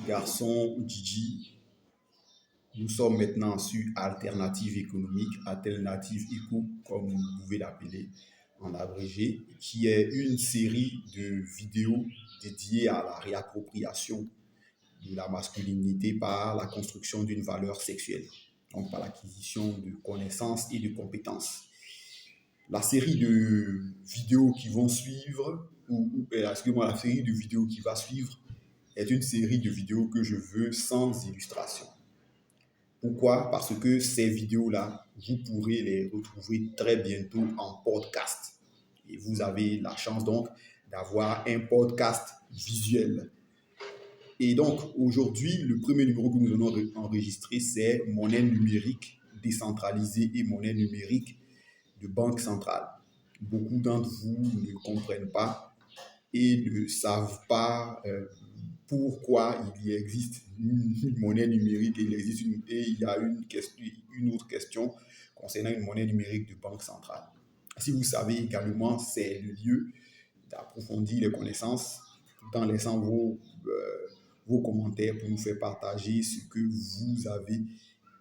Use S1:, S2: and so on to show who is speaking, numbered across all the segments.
S1: garçon Gigi. Nous sommes maintenant sur Alternative économique, Alternative Eco, comme vous pouvez l'appeler en abrégé, qui est une série de vidéos dédiées à la réappropriation de la masculinité par la construction d'une valeur sexuelle, donc par l'acquisition de connaissances et de compétences. La série de vidéos qui vont suivre, la série de vidéos qui va suivre est une série de vidéos que je veux sans illustration. Pourquoi? Parce que ces vidéos-là, vous pourrez les retrouver très bientôt en podcast. Et vous avez la chance donc d'avoir un podcast visuel. Et donc, aujourd'hui, le premier numéro que nous allons enregistrer, c'est monnaie numérique décentralisée et monnaie numérique de banque centrale. Beaucoup d'entre vous ne comprennent pas et ne savent pas pourquoi il existe une monnaie numérique et il y a une autre question concernant une monnaie numérique de banque centrale. Si vous savez également, c'est le lieu d'approfondir les connaissances tout en laissant vos commentaires pour nous faire partager ce que vous avez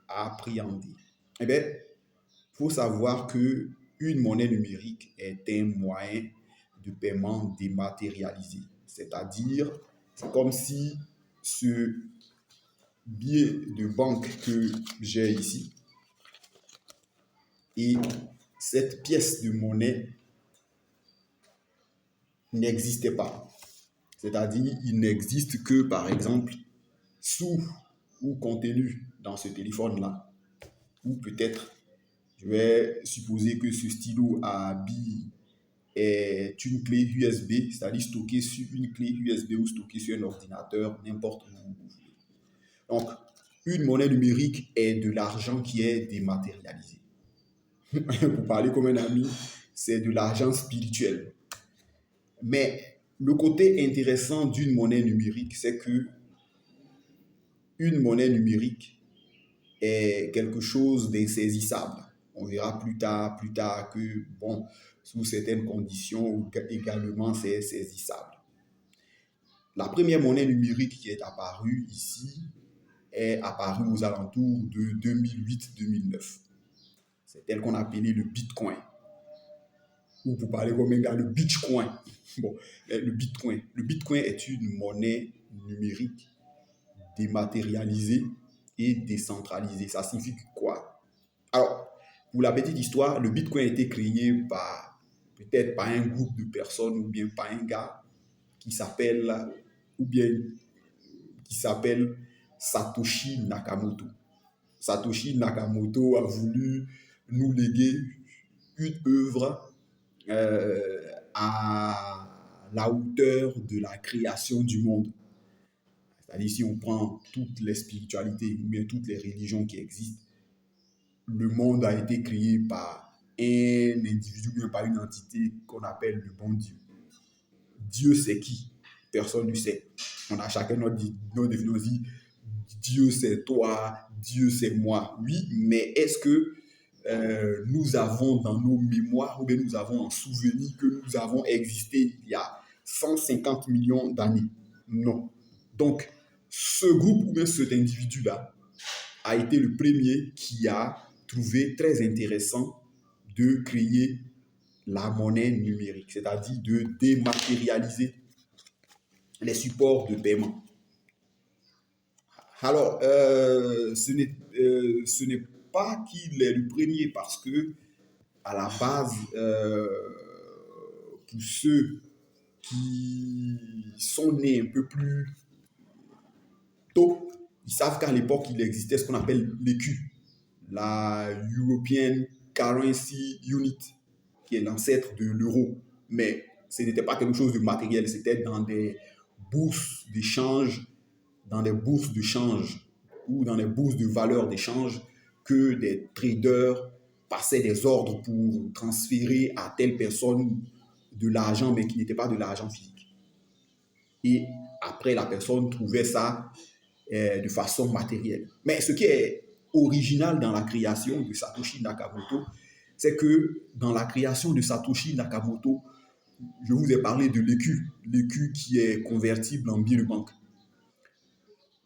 S1: appréhendé. Eh bien, il faut savoir que une monnaie numérique est un moyen de paiement dématérialisé. C'est-à-dire, c'est comme si ce billet de banque que j'ai ici et cette pièce de monnaie n'existait pas. C'est-à-dire, il n'existe que, par exemple, sous ou contenu dans ce téléphone-là. Ou peut-être, je vais supposer que ce stylo à billes est une clé USB, c'est-à-dire stockée sur une clé USB ou stockée sur un ordinateur, n'importe où vous voulez. Donc, une monnaie numérique est de l'argent qui est dématérialisé. Pour parler comme un ami, c'est de l'argent spirituel. Mais le côté intéressant d'une monnaie numérique, c'est que une monnaie numérique est quelque chose d'insaisissable. On verra plus tard que, bon, sous certaines conditions, également, c'est saisissable. La première monnaie numérique qui est apparue ici est apparue aux alentours de 2008-2009. C'est elle qu'on appelait le Bitcoin. Ou pour parler comme un gars, le Bitcoin. Bon, le Bitcoin. Le Bitcoin est une monnaie numérique dématérialisée et décentralisée. Ça signifie quoi? Alors, pour la petite histoire, le Bitcoin a été créé peut-être par un groupe de personnes ou bien par un gars qui s'appelle Satoshi Nakamoto. Satoshi Nakamoto a voulu nous léguer une œuvre à la hauteur de la création du monde. C'est-à-dire, si on prend toutes les spiritualités ou bien toutes les religions qui existent, le monde a été créé par un individu, bien par une entité qu'on appelle le bon Dieu. Dieu, c'est qui? Personne ne sait. On a chacun notre définition. Dieu, c'est toi, Dieu, c'est moi. Oui, mais est-ce que nous avons dans nos mémoires ou bien nous avons en souvenir que nous avons existé il y a 150 millions d'années? Non. Donc, ce groupe ou bien cet individu-là a été le premier qui a trouvé très intéressant de créer la monnaie numérique, c'est-à-dire de dématérialiser les supports de paiement. Alors, ce n'est pas qu'il est le premier parce que, à la base, pour ceux qui sont nés un peu plus tôt, ils savent qu'à l'époque, il existait ce qu'on appelle l'ECU, la European Currency Unit, qui est l'ancêtre de l'euro. Mais ce n'était pas quelque chose de matériel, c'était dans des bourses d'échange, ou dans les bourses de valeur d'échange que des traders passaient des ordres pour transférer à telle personne de l'argent, mais qui n'était pas de l'argent physique. Et après, la personne trouvait ça de façon matérielle. Mais ce qui est original dans la création de Satoshi Nakamoto, c'est que dans la création de Satoshi Nakamoto, je vous ai parlé de l'ECU qui est convertible en billet de banque.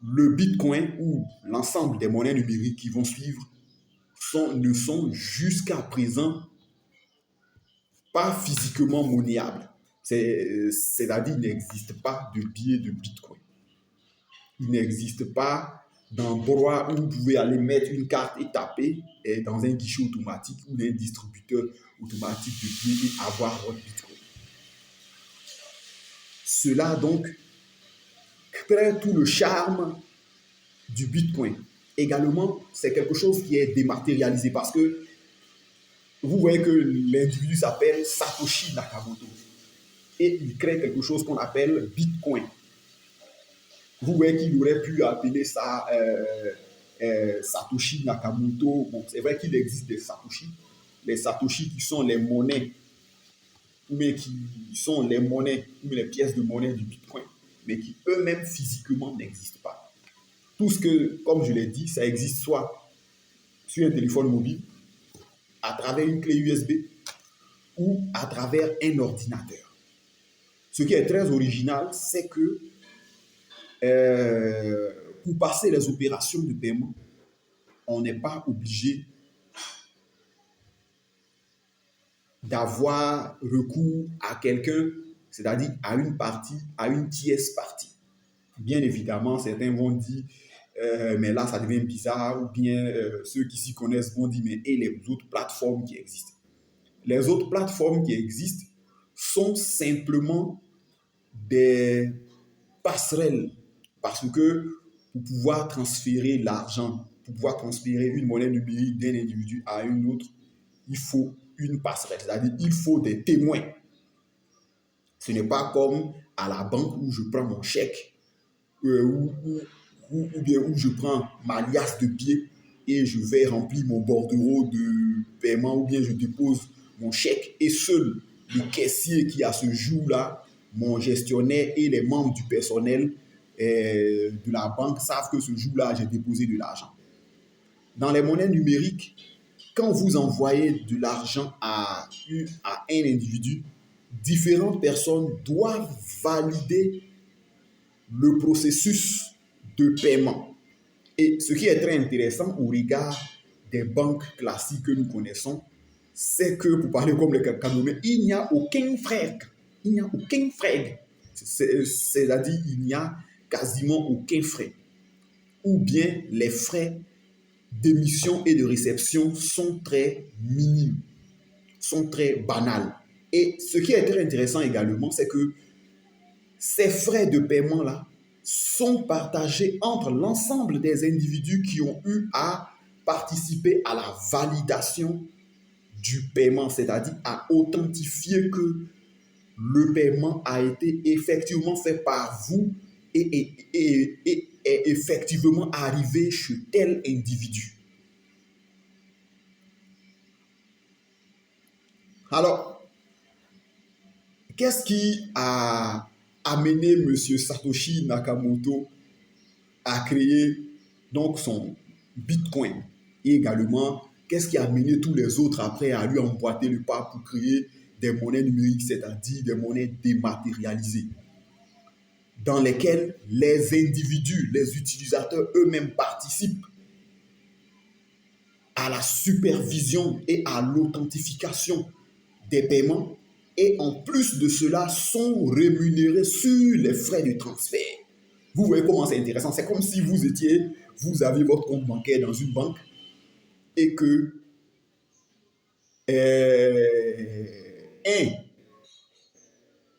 S1: le Bitcoin ou l'ensemble des monnaies numériques qui vont suivre ne sont jusqu'à présent pas physiquement monnayables. C'est-à-dire, il n'existe pas de billet de Bitcoin. Il n'existe pas d'endroit où vous pouvez aller mettre une carte et taper dans un guichet automatique ou d'un distributeur automatique de billets et avoir votre Bitcoin. Cela donc crée tout le charme du Bitcoin. Également, c'est quelque chose qui est dématérialisé parce que vous voyez que l'individu s'appelle Satoshi Nakamoto et il crée quelque chose qu'on appelle Bitcoin. Vous voyez qu'il aurait pu appeler ça Satoshi Nakamoto. Bon, c'est vrai qu'il existe des Satoshi. Les Satoshi qui sont les monnaies, mais qui sont les monnaies ou les pièces de monnaie du Bitcoin, mais qui eux-mêmes physiquement n'existent pas. Tout ce que, comme je l'ai dit, ça existe soit sur un téléphone mobile, à travers une clé USB ou à travers un ordinateur. Ce qui est très original, c'est que pour passer les opérations de paiement, on n'est pas obligé d'avoir recours à quelqu'un, c'est-à-dire à une partie, à une tierce partie. Bien évidemment, certains vont dire, mais là, ça devient bizarre, ou bien ceux qui s'y connaissent vont dire, mais et les autres plateformes qui existent. Les autres plateformes qui existent sont simplement des passerelles, parce que pour pouvoir transférer l'argent, pour pouvoir transférer une monnaie numérique d'un individu à une autre, il faut une passerelle, c'est-à-dire il faut des témoins. Ce n'est pas comme à la banque où je prends mon chèque ou bien où je prends ma liasse de billets et je vais remplir mon bordereau de paiement ou bien je dépose mon chèque et seul le caissier qui à ce jour-là, mon gestionnaire et les membres du personnel de la banque savent que ce jour-là, j'ai déposé de l'argent. Dans les monnaies numériques, quand vous envoyez de l'argent à un individu, différentes personnes doivent valider le processus de paiement. Et ce qui est très intéressant au regard des banques classiques que nous connaissons, c'est que, pour parler comme les Camerounais, il n'y a aucun frais. Il n'y a aucun frais. C'est-à-dire, il n'y a quasiment aucun frais. Ou bien les frais d'émission et de réception sont très minimes, sont très banals. Et ce qui est très intéressant également, c'est que ces frais de paiement-là sont partagés entre l'ensemble des individus qui ont eu à participer à la validation du paiement, c'est-à-dire à authentifier que le paiement a été effectivement fait par vous et est effectivement arrivé chez tel individu. Alors, qu'est-ce qui a amené M. Satoshi Nakamoto à créer donc son Bitcoin? Et également, qu'est-ce qui a amené tous les autres après à lui emboîter le pas pour créer des monnaies numériques, c'est-à-dire des monnaies dématérialisées, dans lesquelles les individus, les utilisateurs eux-mêmes participent à la supervision et à l'authentification des paiements et en plus de cela sont rémunérés sur les frais de transfert. Vous voyez comment c'est intéressant. C'est comme si vous aviez votre compte bancaire dans une banque et que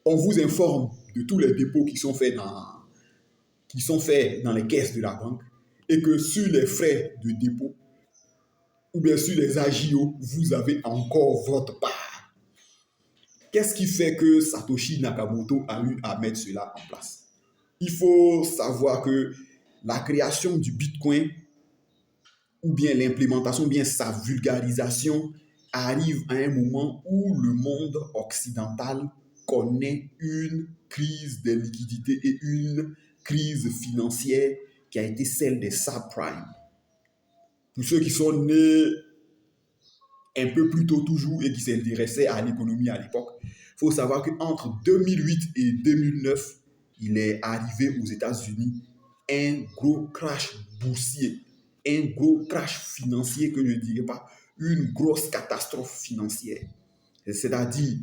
S1: on vous informe de tous les dépôts qui sont faits dans les caisses de la banque et que sur les frais de dépôt ou bien sur les agios, vous avez encore votre part. Qu'est-ce qui fait que Satoshi Nakamoto a eu à mettre cela en place? Il faut savoir que la création du Bitcoin ou bien l'implémentation, ou bien sa vulgarisation arrive à un moment où le monde occidental connaît une crise des liquidités et une crise financière qui a été celle des subprimes. Pour ceux qui sont nés un peu plus tôt toujours et qui s'intéressaient à l'économie à l'époque, il faut savoir qu'entre 2008 et 2009, il est arrivé aux États-Unis un gros crash boursier, un gros crash financier que je ne dirais pas, une grosse catastrophe financière. C'est-à-dire,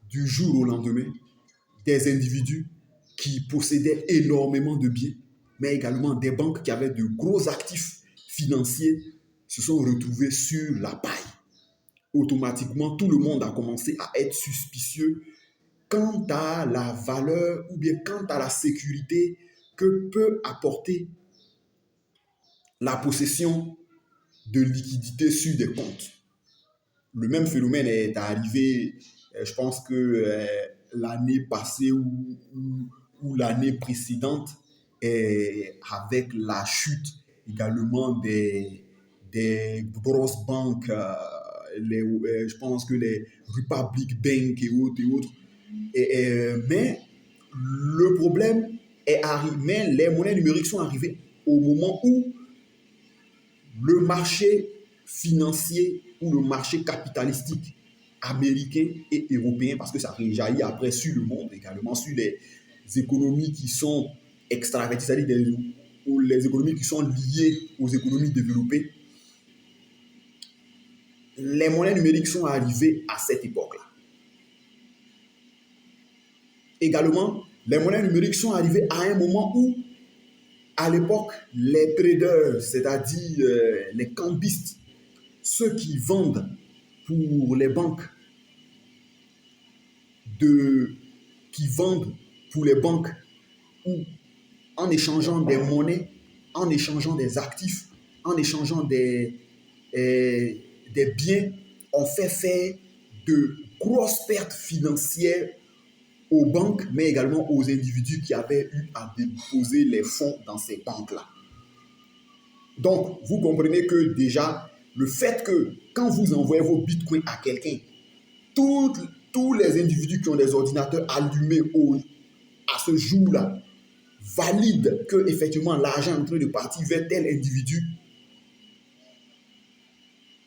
S1: du jour au lendemain, des individus qui possédaient énormément de biens, mais également des banques qui avaient de gros actifs financiers, se sont retrouvés sur la paille. Automatiquement, tout le monde a commencé à être suspicieux quant à la valeur ou bien quant à la sécurité que peut apporter la possession de liquidités sur des comptes. Le même phénomène est arrivé, je pense que l'année passée ou l'année précédente, avec la chute également des grosses banques, je pense que les Republic Bank et autres. Mais le problème est arrivé, mais les monnaies numériques sont arrivées au moment où le marché financier ou le marché capitalistique américain et européen, parce que ça réjaillit après sur le monde également, sur les économies qui sont extraverties, c'est-à-dire les économies qui sont liées aux économies développées. Les monnaies numériques sont arrivées à cette époque-là. Également, les monnaies numériques sont arrivées à un moment où, à l'époque, les traders, c'est-à-dire les cambistes, ceux qui vendent pour les banques, ou en échangeant des monnaies, en échangeant des actifs, en échangeant des biens, ont fait faire de grosses pertes financières aux banques, mais également aux individus qui avaient eu à déposer les fonds dans ces banques-là. Donc, vous comprenez que déjà, le fait que quand vous envoyez vos bitcoins à quelqu'un, tous les individus qui ont des ordinateurs allumés à ce jour-là valident que effectivement l'argent est en train de partir vers tel individu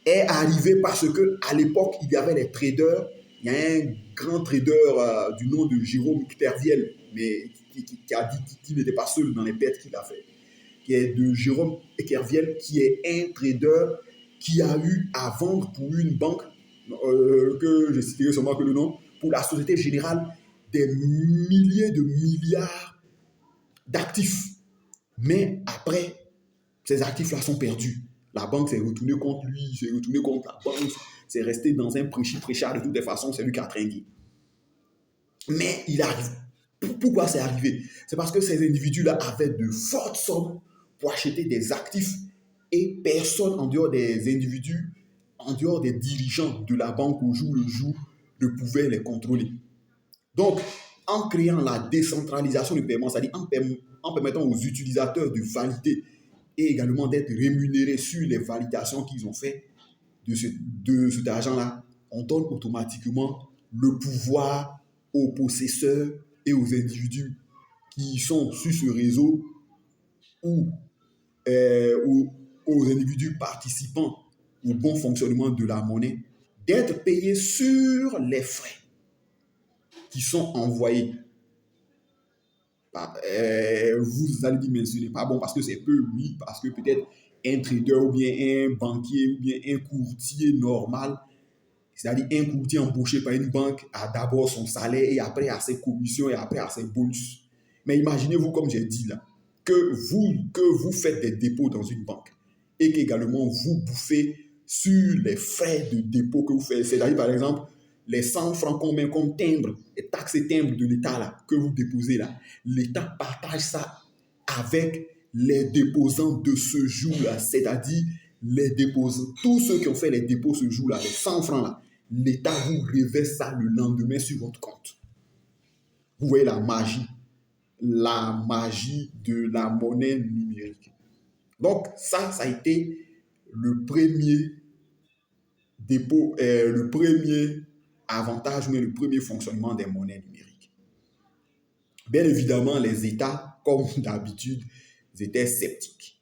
S1: est arrivé parce que à l'époque il y avait des traders. Il y a un grand trader du nom de Jérôme Kerviel, mais qui a dit qu'il n'était pas seul dans les bêtes qu'il a fait, qui est de Jérôme Kerviel, qui est un trader qui a eu à vendre pour une banque, que je citerai seulement que le nom, pour la Société Générale, des milliers de milliards d'actifs. Mais après, ces actifs-là sont perdus. La banque s'est retournée contre lui, s'est retournée contre la banque, c'est resté dans un prêchard de toutes les façons, c'est lui qui a tringué. Mais il arrive. Pourquoi c'est arrivé? C'est parce que ces individus-là avaient de fortes sommes pour acheter des actifs et personne en dehors des individus, en dehors des dirigeants de la banque au jour le jour, ne pouvait les contrôler. Donc, en créant la décentralisation du paiement, c'est-à-dire en permettant aux utilisateurs de valider et également d'être rémunérés sur les validations qu'ils ont fait de cet argent-là, on donne automatiquement le pouvoir aux possesseurs et aux individus qui sont sur ce réseau ou aux individus participant au bon fonctionnement de la monnaie d'être payés sur les frais qui sont envoyés. Vous allez dire, mais ce n'est pas bon parce que c'est peu, oui, parce que peut-être un trader ou bien un banquier ou bien un courtier normal, c'est-à-dire un courtier embauché par une banque, a d'abord son salaire et après a ses commissions et après a ses bonus. Mais imaginez-vous, comme j'ai dit là, que vous faites des dépôts dans une banque et qu'également vous bouffez sur les frais de dépôt que vous faites. C'est-à-dire, par exemple, les 100 francs combien comme timbre, et taxes et timbres de l'État là, que vous déposez là, l'État partage ça avec les déposants de ce jour-là, c'est-à-dire les déposants, tous ceux qui ont fait les dépôts ce jour-là, les 100 francs là, l'État vous reverse ça le lendemain sur votre compte. Vous voyez la magie de la monnaie numérique. Donc ça a été le premier dépôt, le premier avantage, mais le premier fonctionnement des monnaies numériques. Bien évidemment, les États, comme d'habitude, étaient sceptiques.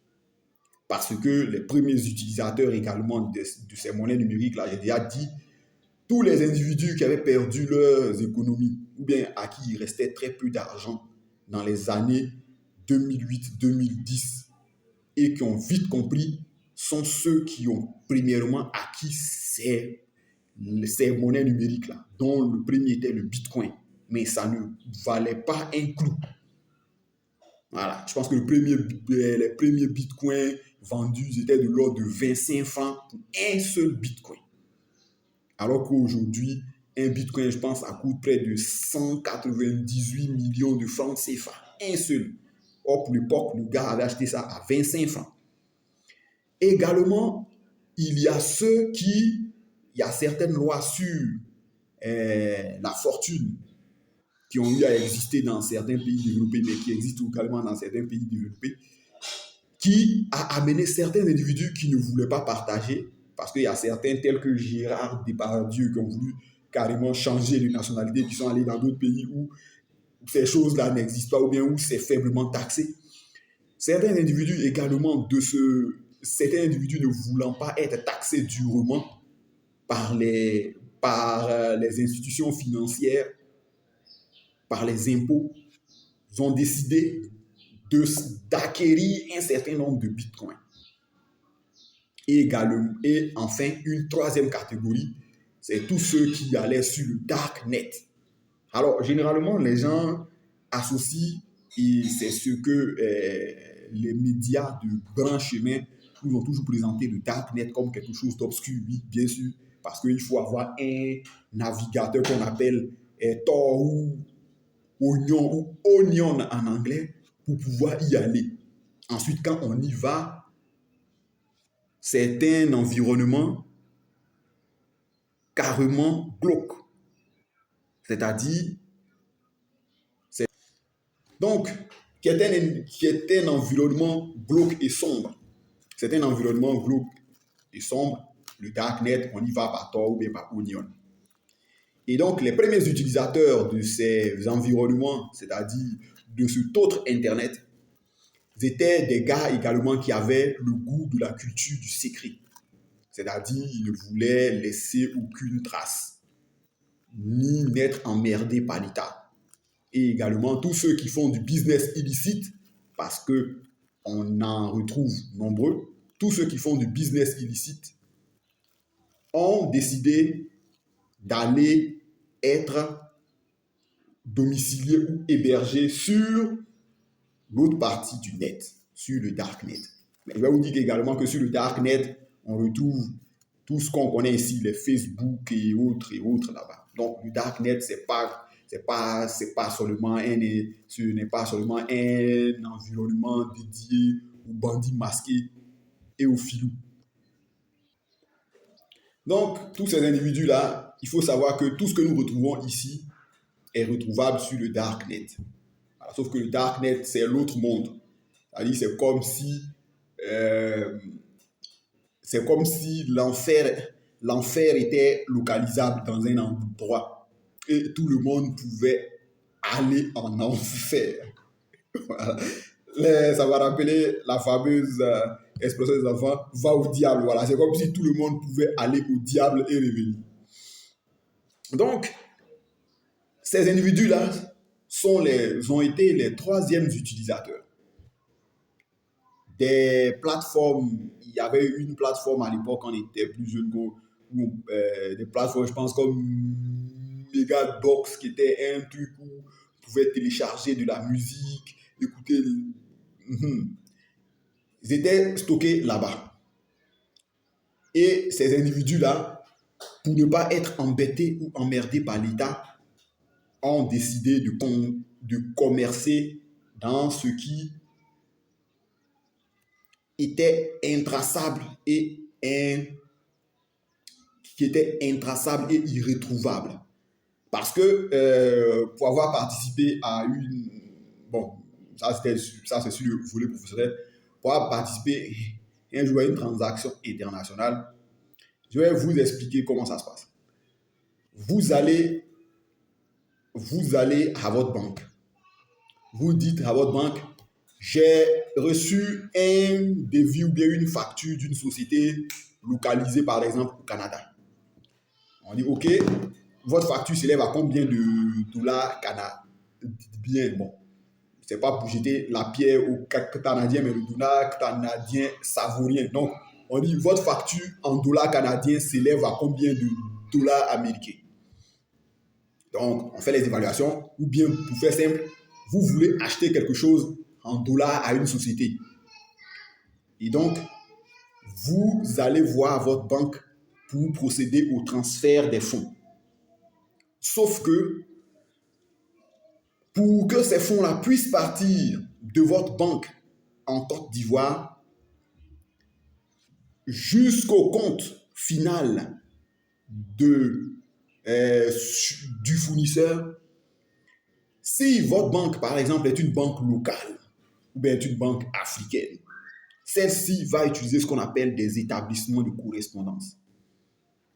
S1: Parce que les premiers utilisateurs également de ces monnaies numériques, là, j'ai déjà dit, tous les individus qui avaient perdu leurs économies, ou bien à qui il restait très peu d'argent dans les années 2008-2010 et qui ont vite compris sont ceux qui ont premièrement acquis ces monnaies numériques-là, dont le premier était le Bitcoin. Mais ça ne valait pas un clou. Voilà, je pense que les premiers bitcoins vendus étaient de l'ordre de 25 francs pour un seul bitcoin. Alors qu'aujourd'hui, un bitcoin, je pense, ça coûte près de 198 millions de francs CFA. Un seul. Or, pour l'époque, le gars avait acheté ça à 25 francs. Également, il y a certaines lois sur la fortune qui ont eu à exister dans certains pays développés, mais qui existent également dans certains pays développés, qui a amené certains individus qui ne voulaient pas partager, parce qu'il y a certains tels que Gérard Depardieu qui ont voulu carrément changer de nationalité, qui sont allés dans d'autres pays où ces choses-là n'existent pas ou bien où c'est faiblement taxé. Certains individus également certains individus ne voulant pas être taxés durement par les institutions financières, par les impôts, ont décidé d'acquérir un certain nombre de bitcoins. Et enfin, une troisième catégorie, c'est tous ceux qui allaient sur le darknet. Alors, généralement, les gens associent, et c'est ce que les médias de grand chemin nous ont toujours présenté le darknet comme quelque chose d'obscur, oui, bien sûr, parce qu'il faut avoir un navigateur qu'on appelle Tor ou Onion en anglais pour pouvoir y aller. Ensuite, quand on y va, c'est un environnement carrément glauque. C'est-à-dire, donc, qui est un environnement glauque et sombre. C'est un environnement glauque et sombre. Le darknet, on y va par Tor ou bien par Onion. Et donc, les premiers utilisateurs de ces environnements, c'est-à-dire de cet autre Internet, étaient des gars également qui avaient le goût de la culture du secret. C'est-à-dire, ils ne voulaient laisser aucune trace, ni n'être emmerdés par l'État. Et également, tous ceux qui font du business illicite, parce qu'on en retrouve nombreux, tous ceux qui font du business illicite ont décidé d'aller être domiciliés ou hébergés sur l'autre partie du net, sur le darknet. Mais je vais vous dire également que sur le darknet, on retrouve tout ce qu'on connaît ici, les Facebook et autres là-bas. Donc le darknet, ce n'est pas seulement un environnement dédié aux bandits masqués et aux filous. Donc, tous ces individus-là, il faut savoir que tout ce que nous retrouvons ici est retrouvable sur le darknet. Alors, sauf que le darknet, c'est l'autre monde. C'est-à-dire, c'est comme si l'enfer était localisable dans un endroit et tout le monde pouvait aller en enfer. Voilà. Ça va rappeler la fameuse expression des enfants, va au diable. Voilà, c'est comme si tout le monde pouvait aller au diable et revenir. Donc, ces individus-là ont été les troisièmes utilisateurs des plateformes. Il y avait une plateforme à l'époque, on était plus jeune, des plateformes, je pense, comme Megabox, qui était un truc où on pouvait télécharger de la musique, écouter. Ils étaient stockés là-bas. Et ces individus-là, pour ne pas être embêtés ou emmerdés par l'État, ont décidé de commercer dans ce qui était intraçable et irrétrouvable. Parce que pour avoir participé à ça c'est sur le volet professionnel, pour avoir participé un jour à une transaction internationale, je vais vous expliquer comment ça se passe. Vous allez à votre banque. Vous dites à votre banque, j'ai reçu un devis ou bien une facture d'une société localisée par exemple au Canada. On dit, OK, votre facture s'élève à combien de dollars canadiens? Bien, bon, C'est pas pour jeter la pierre au Canadien, mais le dollar canadien, ça vaut rien. Donc, on dit votre facture en dollars canadiens s'élève à combien de dollars américains? Donc, on fait les évaluations, ou bien, pour faire simple, vous voulez acheter quelque chose en dollars à une société. Et donc, vous allez voir votre banque pour procéder au transfert des fonds. Sauf que, pour que ces fonds-là puissent partir de votre banque en Côte d'Ivoire jusqu'au compte final du fournisseur, si votre banque, par exemple, est une banque locale ou bien est une banque africaine, celle-ci va utiliser ce qu'on appelle des établissements de correspondance.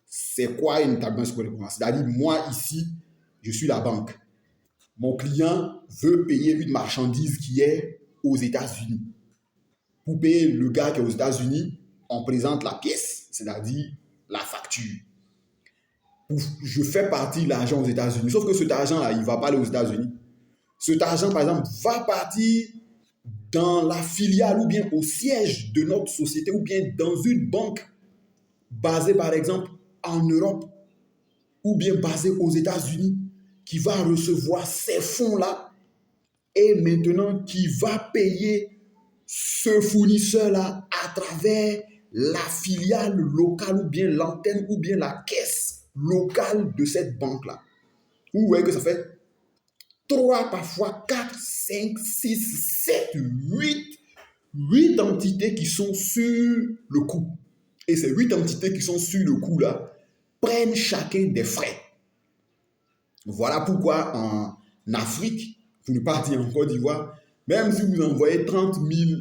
S1: C'est quoi un établissement de correspondance? C'est-à-dire, moi, ici, je suis la banque. Mon client veut payer une marchandise qui est aux États-Unis. Pour payer le gars qui est aux États-Unis, on présente la pièce, c'est-à-dire la facture. Je fais partir l'argent aux États-Unis, sauf que cet argent-là, il ne va pas aller aux États-Unis. Cet argent, par exemple, va partir dans la filiale ou bien au siège de notre société ou bien dans une banque basée, par exemple, en Europe ou bien basée aux États-Unis, qui va recevoir ces fonds-là et maintenant qui va payer ce fournisseur-là à travers la filiale locale ou bien l'antenne ou bien la caisse locale de cette banque-là. Vous voyez que ça fait 3, parfois 4, 5, 6, 7, 8 entités qui sont sur le coup. Et ces 8 entités qui sont sur le coup-là prennent chacun des frais. Voilà pourquoi en Afrique, pour ne pas dire en Côte d'Ivoire, même si vous envoyez 30 000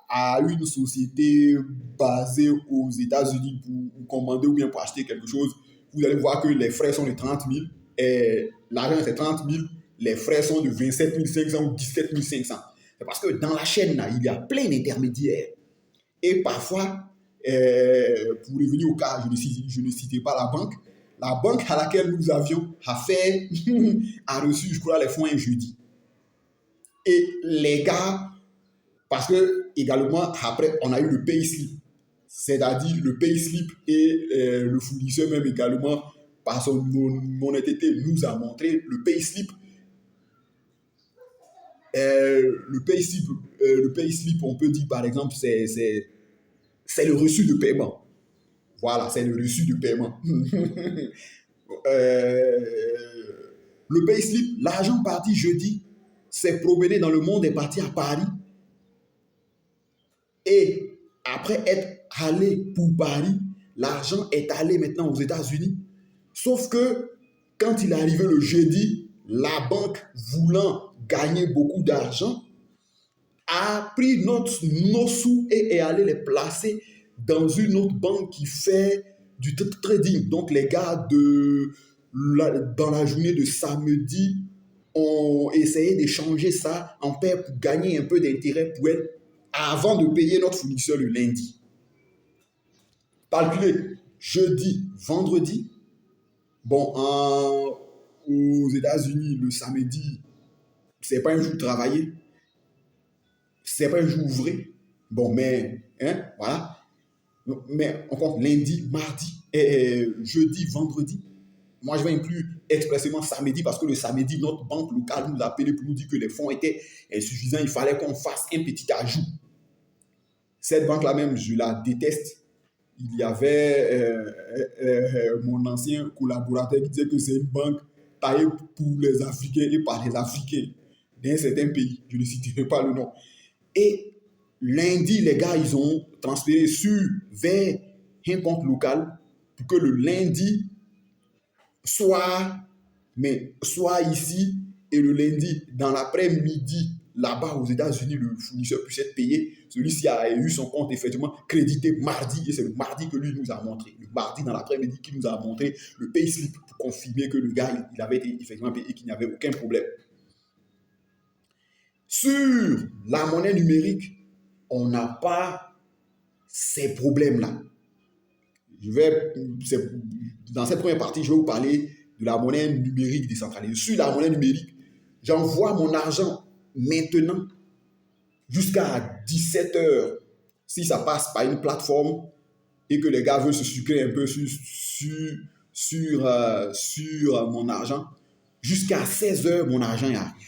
S1: à une société basée aux États-Unis pour commander ou bien pour acheter quelque chose, vous allez voir que les frais sont de 30 000 et l'argent c'est 30 000, les frais sont de 27 500 ou 17 500. C'est parce que dans la chaîne, là, il y a plein d'intermédiaires. Et parfois, pour revenir au cas, je ne citais pas la banque à laquelle nous avions affaire a reçu, je crois, les fonds un jeudi. Et les gars, parce que également, après, on a eu le payslip. C'est-à-dire le payslip et le fournisseur même également, par son honnêteté, nous a montré le payslip. Le payslip, on peut dire par exemple, c'est le reçu de paiement. Voilà, c'est le reçu de paiement. Le payslip, l'argent parti jeudi, s'est promené dans le monde, est parti à Paris. Et après être allé pour Paris, l'argent est allé maintenant aux États-Unis. Sauf que quand il est arrivé le jeudi, la banque, voulant gagner beaucoup d'argent, a pris nos sous et est allé les placer dans une autre banque qui fait du trading. Donc les gars dans la journée de samedi ont essayé d'échanger ça en paire pour gagner un peu d'intérêt pour elle avant de payer notre fournisseur le lundi. Calculez, jeudi, vendredi. Bon, aux États-Unis, le samedi, c'est pas un jour travaillé. C'est pas un jour ouvré. Bon, mais, voilà. Mais on compte lundi, mardi, jeudi, vendredi. Moi, je vais inclure expressément samedi parce que le samedi, notre banque locale nous a appelé pour nous dire que les fonds étaient insuffisants. Il fallait qu'on fasse un petit ajout. Cette banque-là même, je la déteste. Il y avait mon ancien collaborateur qui disait que c'est une banque taillée pour les Africains et par les Africains d'un certain pays. Je ne citerai pas le nom. Et lundi, les gars, ils ont transféré vers un compte local pour que le lundi soit ici et le lundi, dans l'après-midi, là-bas aux États-Unis, le fournisseur puisse être payé. Celui-ci a eu son compte effectivement crédité mardi et c'est le mardi que lui nous a montré. Le mardi dans l'après-midi qui nous a montré le payslip pour confirmer que le gars il avait été effectivement payé et qu'il n'y avait aucun problème. Sur la monnaie numérique, on n'a pas ces problèmes-là. Dans cette première partie, je vais vous parler de la monnaie numérique décentralisée. Sur la monnaie numérique, J'envoie mon argent maintenant jusqu'à 17 heures. Si ça passe par une plateforme et que les gars veulent se sucrer un peu sur mon argent, jusqu'à 16 heures, mon argent est arrivé.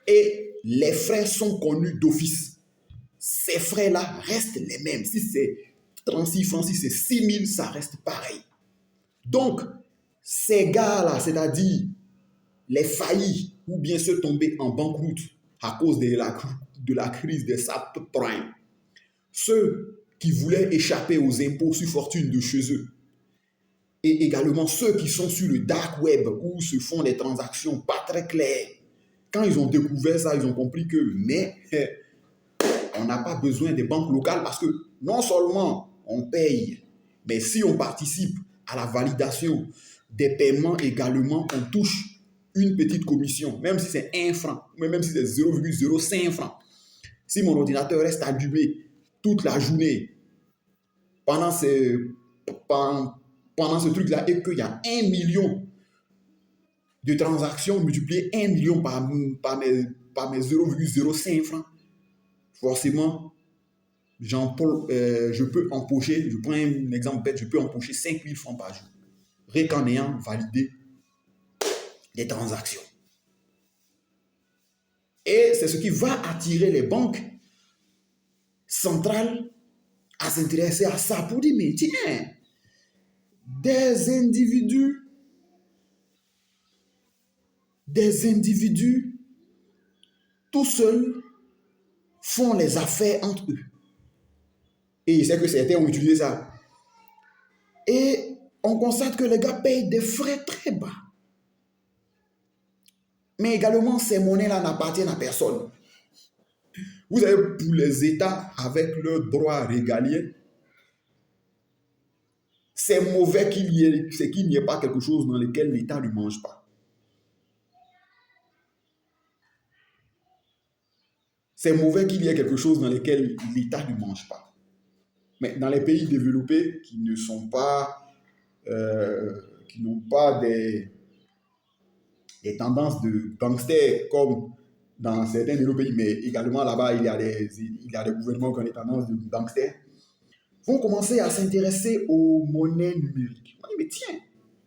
S1: Et les frais sont connus d'office. Ces frais-là restent les mêmes. Si c'est 36 francs, si c'est 6 000, ça reste pareil. Donc, ces gars-là, c'est-à-dire les faillis ou bien ceux tombés en banqueroute à cause de la crise des subprimes, ceux qui voulaient échapper aux impôts sur fortune de chez eux, et également ceux qui sont sur le dark web où se font des transactions pas très claires. Quand ils ont découvert ça, ils ont compris que on n'a pas besoin des banques locales parce que non seulement on paye, mais si on participe à la validation des paiements également, on touche une petite commission, même si c'est 1 franc, même si c'est 0,05 francs. Si mon ordinateur reste allumé toute la journée pendant ce truc-là et qu'il y a 1 million de transactions multipliées 1 million par mes 0,05 francs, forcément, je peux empocher, je prends un exemple bête, je peux empocher 5 000 francs par jour, rien qu'en ayant validé des transactions. Et c'est ce qui va attirer les banques centrales à s'intéresser à ça pour dire, mais tiens, des individus tout seuls font les affaires entre eux. Et c'est que certains ont utilisé ça. Et on constate que les gars payent des frais très bas. Mais également, ces monnaies-là n'appartiennent à personne. Vous savez, pour les États, avec leurs droits régaliens, c'est mauvais qu'il n'y ait pas quelque chose dans lequel l'État ne mange pas. C'est mauvais qu'il y ait quelque chose dans lequel l'État ne mange pas. Mais dans les pays développés qui ne sont pas, qui n'ont pas des tendances de gangsters comme dans certains de nos pays, mais également là-bas, il y a des gouvernements qui ont des tendances de gangsters, vont commencer à s'intéresser aux monnaies numériques. On dit, mais tiens,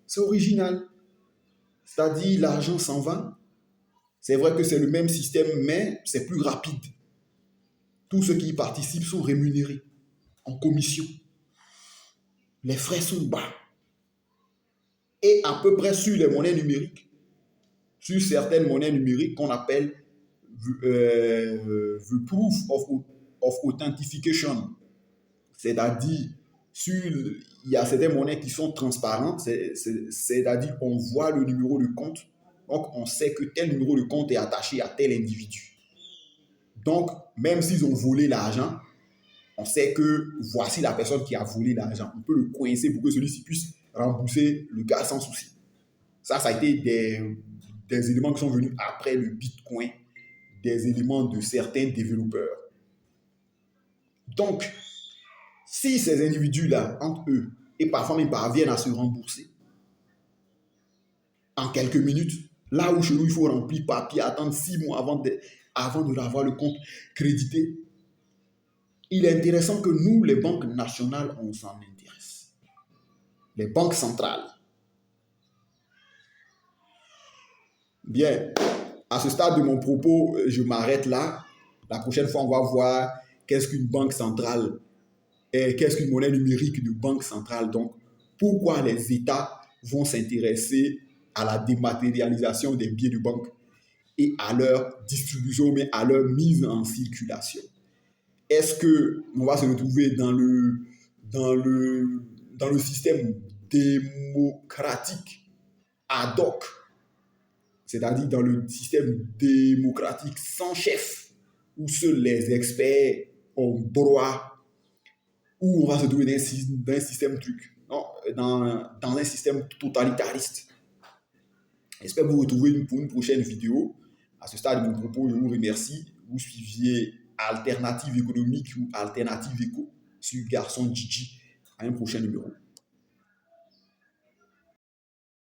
S1: c'est original. C'est-à-dire, l'argent s'en va. C'est vrai que c'est le même système, mais c'est plus rapide. Tous ceux qui y participent sont rémunérés en commission. Les frais sont bas. Et à peu près sur les monnaies numériques, sur certaines monnaies numériques qu'on appelle the proof of authentication, c'est-à-dire il y a certaines monnaies qui sont transparentes, c'est-à-dire on voit le numéro de compte, donc on sait que tel numéro de compte est attaché à tel individu. Donc, même s'ils ont volé l'argent, on sait que voici la personne qui a volé l'argent. On peut le coincer pour que celui-ci puisse rembourser le gars sans souci. Ça a été des éléments qui sont venus après le Bitcoin, des éléments de certains développeurs. Donc, si ces individus-là, entre eux, et parfois même parviennent à se rembourser en quelques minutes, là où chez nous, il faut remplir papier, attendre 6 mois avant de avoir le compte crédité, il est intéressant que nous, les banques nationales, on s'en intéresse. Les banques centrales. Bien, à ce stade de mon propos, je m'arrête là. La prochaine fois, on va voir qu'est-ce qu'une banque centrale et qu'est-ce qu'une monnaie numérique de banque centrale. Donc, pourquoi les États vont s'intéresser à la dématérialisation des billets de banque et à leur distribution, mais à leur mise en circulation. Est-ce qu'on va se retrouver dans le système démocratique ad hoc, c'est-à-dire dans le système démocratique sans chef, où seuls les experts ont droit, ou on va se trouver dans un système non, dans un système totalitariste? J'espère vous retrouver pour une prochaine vidéo. À ce stade de mon propos, je vous remercie. Vous suiviez Alternative économique ou Alternative éco sur Garçon Gigi. À un prochain numéro.